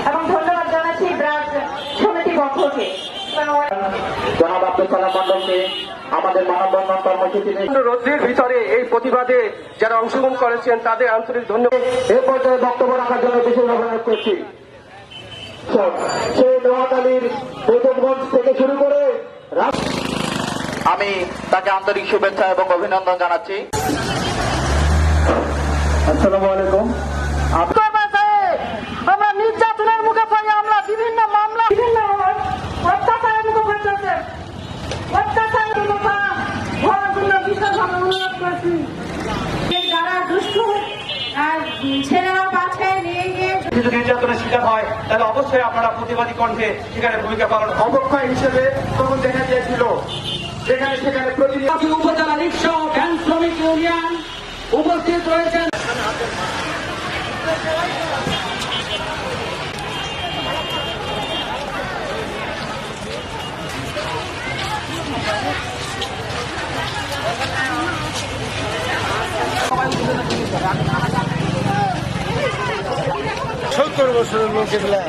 এবং ধন্যবাদ জানাচ্ছি ব্রাঞ্চ সমিতি পক্ষকে। জনাব আব্দুল সালাম মন্ডলকে আমাদের মানববন্ধন কর্মসূচিতে রোদ্রের ভিতরে এই প্রতিবাদে যারা অংশগ্রহণ করেছেন তাদের আন্তরিক ধন্যবাদ। এ পর্যায়ে বক্তব্য রাখার জন্য বিশেষ অনুরোধ করছি। সেই নোয়াখালীর প্রথমগঞ্জ থেকে শুরু করে আমি তাকে আন্তরিক শুভেচ্ছা এবং অভিনন্দন জানাচ্ছি। আসসালামু আলাইকুম। আমরা নির্যাতনের মুখে পড়ে, আমরা বিভিন্ন মামলা বিভিন্ন অত্যাচারের মুখে পড়তেছে। অত্যাচারের কথা হওয়ার জন্য বিশেষভাবে অনুরোধ করছি। যারা দুষ্ট ছেলেরা পাচ্ছে নিয়ে গিয়ে যদি নির্যাতনের শিকার হয় তাহলে অবশ্যই আপনারা প্রতিবাদী কণ্ঠে সেখানে ভূমিকা পালন। অবক্ষয় হিসেবে তখন দেখা গিয়েছিল সেখানে প্রতিনিধি উপজেলা রিক্সা ভ্যান শ্রমিক ইউনিয়ন উপস্থিত রয়েছেন। সত্তর বছরের লোক এগুলা